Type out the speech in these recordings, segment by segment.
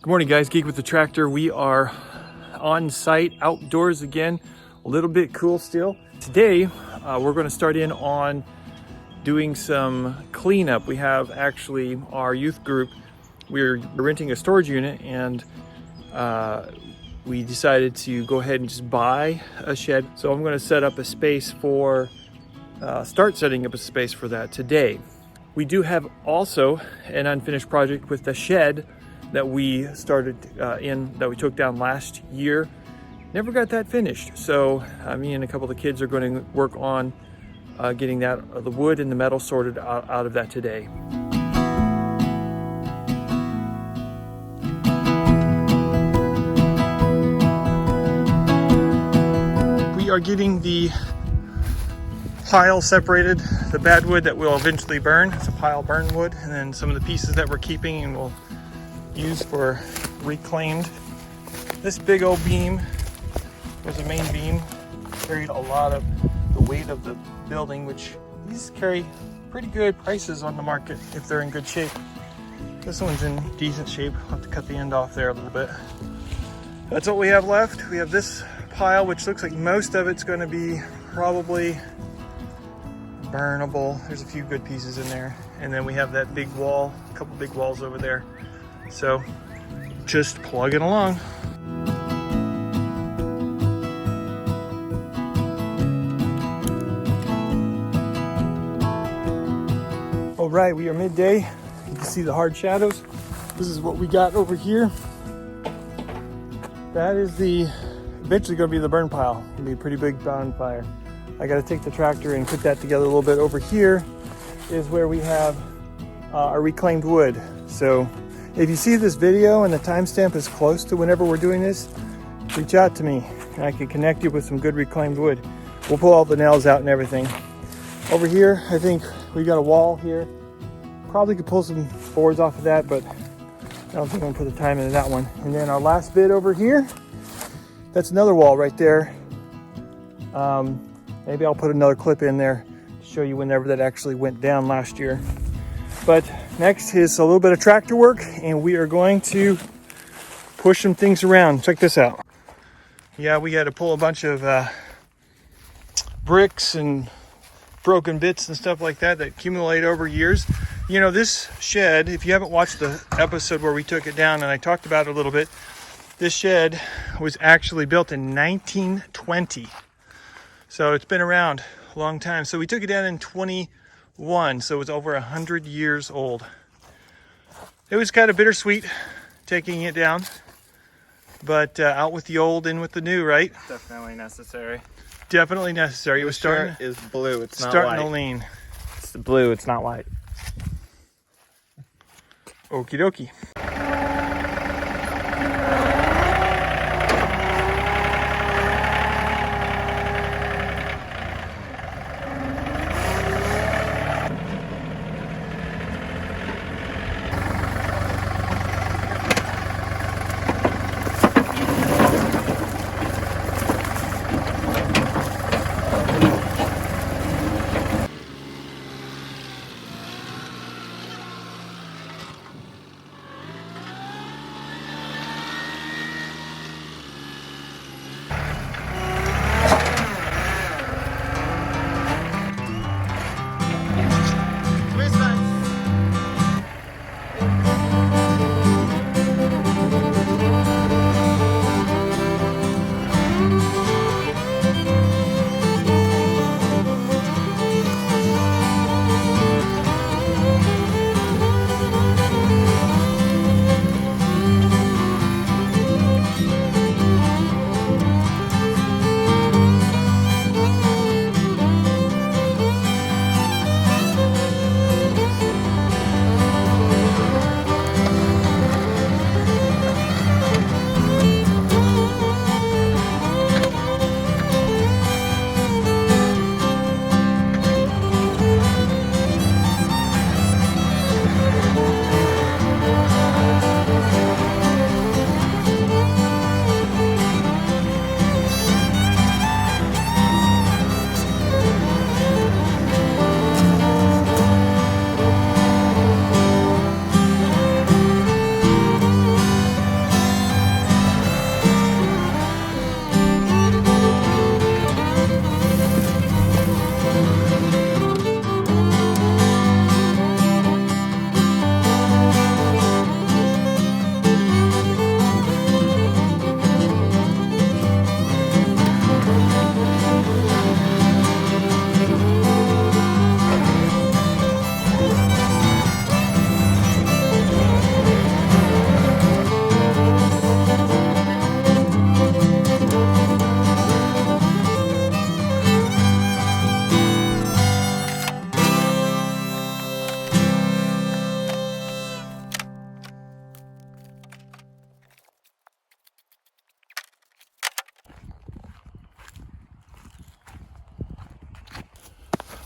Good morning, guys. Geek with the Tractor. We are on site outdoors again, a little bit cool still. Today we're going to start in on doing some cleanup. We have actually our youth group, we're renting a storage unit, and we decided to go ahead and just buy a shed. So I'm going to set up a space for start setting up a space for that today. We do have also an unfinished project with the shed that we started that we took down last year. Never got that finished. So me and a couple of the kids are going to work on getting that the wood and the metal sorted out of that today. We are getting the pile separated, the bad wood that we'll eventually burn. It's a pile burn wood, and then some of the pieces that we're keeping and we'll use for reclaimed. This big old beam was a main beam, carried a lot of the weight of the building, which these carry pretty good prices on the market if they're in good shape. This one's in decent shape. I'll have to cut the end off there a little bit. That's what we have left. We have this pile, which looks like most of it's going to be probably burnable. There's a few good pieces in there. And then we have that big wall, a couple big walls over there. So just plugging along. All right, we are midday. You can see the hard shadows. This is what we got over here. That is eventually going to be the burn pile. It'll be a pretty big bonfire. I got to take the tractor and put that together a little bit. Over here is where we have our reclaimed wood. So if you see this video and the timestamp is close to whenever we're doing this, reach out to me and I can connect you with some good reclaimed wood. We'll pull all the nails out and everything. Over here, I think we got a wall here. Probably could pull some boards off of that, but I don't think I'm gonna put the time into that one. And then our last bit over here, that's another wall right there. Maybe I'll put another clip in there to show you whenever that actually went down last year. But next is a little bit of tractor work, and we are going to push some things around. Check this out. Yeah, we had to pull a bunch of bricks and broken bits and stuff like that accumulate over years. You know, this shed, if you haven't watched the episode where we took it down and I talked about it a little bit, this shed was actually built in 1920. So it's been around a long time. So we took it down in 21, so it's over 100 years old. It was kind of bittersweet taking it down, but out with the old, in with the new, right? Definitely necessary. Definitely necessary. It was starting. Shirt is blue. It's not starting white. to lean. It's blue. It's not white. Okie dokie.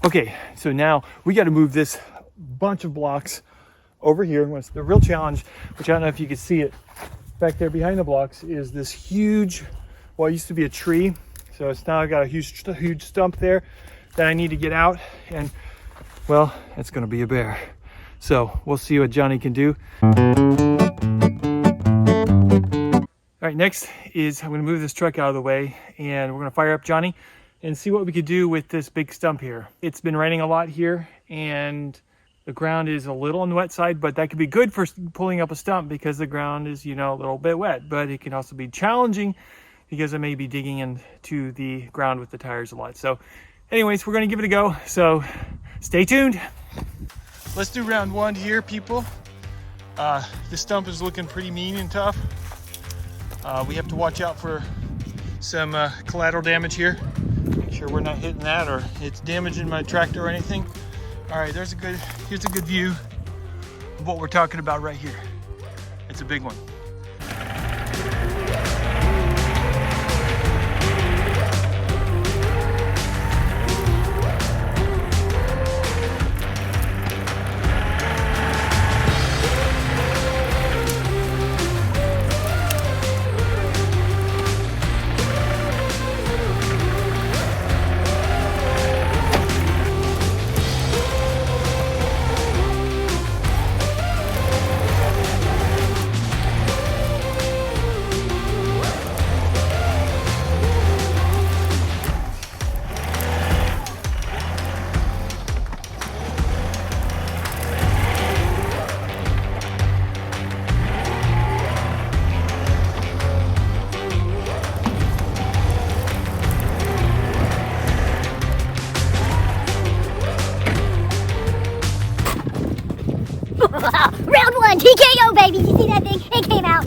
Okay, so now we got to move this bunch of blocks over here. What's the real challenge, which I don't know if you can see it back there behind the blocks, is this huge, well, it used to be a tree. So it's now got a huge stump there that I need to get out. And well, it's going to be a bear. So we'll see what Johnny can do. All right, next is I'm going to move this truck out of the way and we're going to fire up Johnny and see what we could do with this big stump here. It's been raining a lot here and the ground is a little on the wet side, but that could be good for pulling up a stump because the ground is, you know, a little bit wet, but it can also be challenging because I may be digging into the ground with the tires a lot. So anyways, we're going to give it a go. So stay tuned. Let's do round one here, people. This stump is looking pretty mean and tough. We have to watch out for some collateral damage here. Make sure we're not hitting that or it's damaging my tractor or anything. All right, here's a good view of what we're talking about right here. It's a big one. Round one, TKO, baby. You see that thing? It came out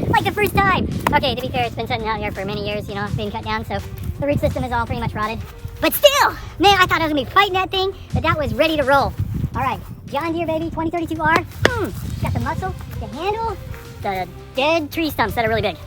like the first time. Okay, to be fair, it's been sitting out here for many years, you know, being cut down, so the root system is all pretty much rotted. But still, man, I thought I was gonna be fighting that thing, but that was ready to roll. All right, John Deere, baby, 2032R. Got the muscle, the handle, the dead tree stumps that are really big.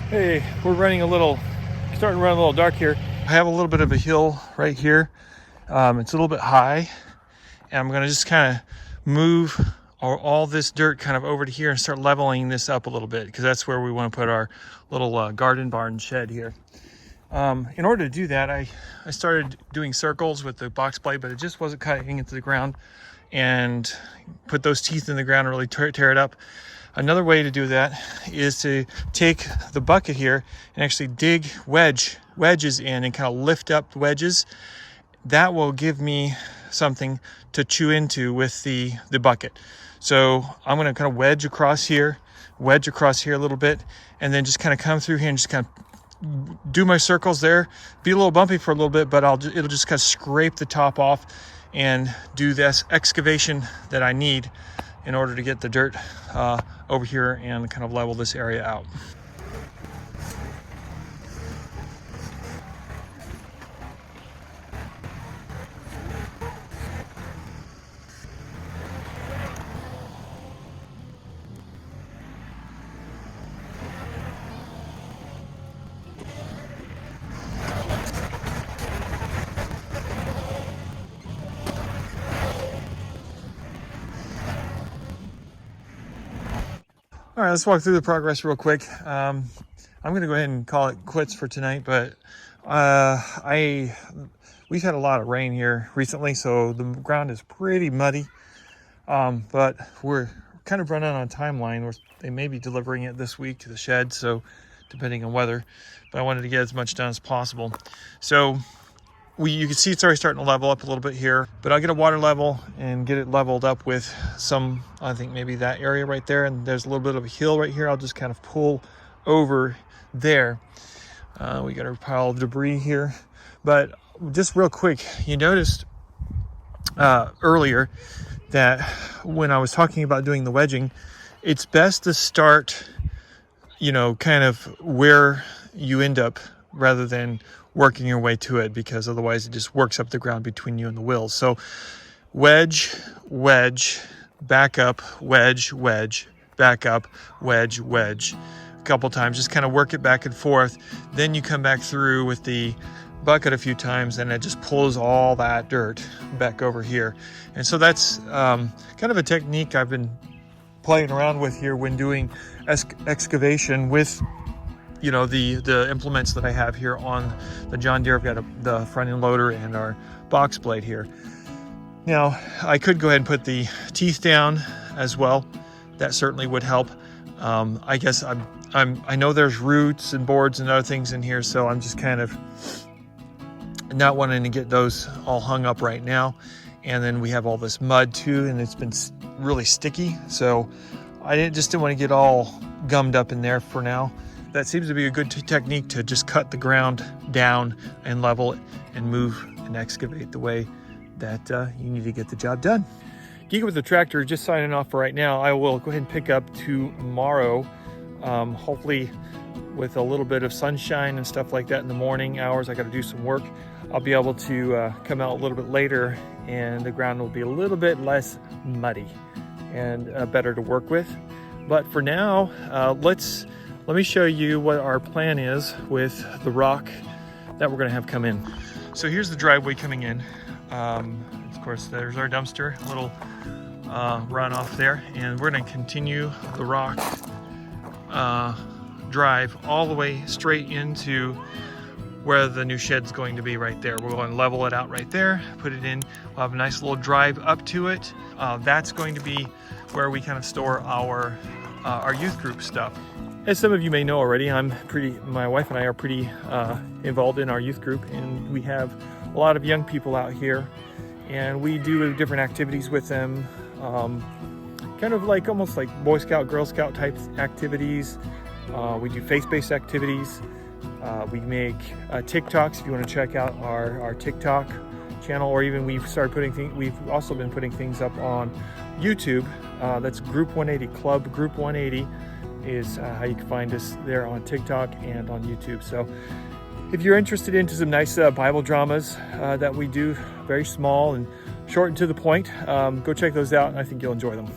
Hey, we're starting to run a little dark here. I have a little bit of a hill right here. It's a little bit high, and I'm gonna just kind of move all this dirt kind of over to here and start leveling this up a little bit because that's where we want to put our little garden barn shed here. In order to do that, I started doing circles with the box blade, but it just wasn't cutting into the ground, and put those teeth in the ground and really tear it up. Another way to do that is to take the bucket here and actually dig wedges in and kind of lift up the wedges. That will give me something to chew into with the bucket. So I'm going to kind of wedge across here a little bit, and then just kind of come through here and just kind of do my circles there. Be a little bumpy for a little bit, but it'll just kind of scrape the top off and do this excavation that I need in order to get the dirt over here and kind of level this area out. All right, let's walk through the progress real quick. I'm going to go ahead and call it quits for tonight, but we've had a lot of rain here recently, so the ground is pretty muddy. But we're kind of running on a timeline. They may be delivering it this week to the shed, so depending on weather. But I wanted to get as much done as possible. So you can see it's already starting to level up a little bit here, but I'll get a water level and get it leveled up with some, I think maybe that area right there, and there's a little bit of a hill right here. I'll just kind of pull over there. We got a pile of debris here, but just real quick, you noticed earlier that when I was talking about doing the wedging, it's best to start, kind of where you end up rather than working your way to it, because otherwise it just works up the ground between you and the wheels. So wedge, wedge, back up, wedge, wedge, back up, wedge, wedge, a couple times, just kind of work it back and forth. Then you come back through with the bucket a few times and it just pulls all that dirt back over here. And so that's kind of a technique I've been playing around with here when doing excavation with the implements that I have here on the John Deere. I've got the front end loader and our box blade here. Now I could go ahead and put the teeth down as well. That certainly would help. I guess I know there's roots and boards and other things in here, so I'm just kind of not wanting to get those all hung up right now. And then we have all this mud too, and it's been really sticky, so I didn't want to get all gummed up in there for now. That seems to be a good technique to just cut the ground down and level it and move and excavate the way that you need to get the job done. Geeking with the Tractor, just signing off for right now. I will go ahead and pick up tomorrow, hopefully with a little bit of sunshine and stuff like that in the morning hours. I got to do some work. I'll be able to come out a little bit later and the ground will be a little bit less muddy and better to work with. But for now, let me show you what our plan is with the rock that we're going to have come in. So here's the driveway coming in. Of course, there's our dumpster, a little runoff there, and we're going to continue the rock drive all the way straight into where the new shed's going to be right there. We're going to level it out right there, put it in. We'll have a nice little drive up to it. That's going to be where we kind of store our youth group stuff. As some of you may know already, my wife and I are pretty involved in our youth group, and we have a lot of young people out here, and we do different activities with them, kind of like almost like Boy Scout, Girl Scout type activities. We do faith-based activities. We make TikToks if you want to check out our TikTok channel, or even we've also been putting things up on YouTube. That's Group 180, Club Group 180 is how you can find us there on TikTok and on YouTube. So if you're interested into some nice Bible dramas that we do, very small and short and to the point, go check those out. I think you'll enjoy them.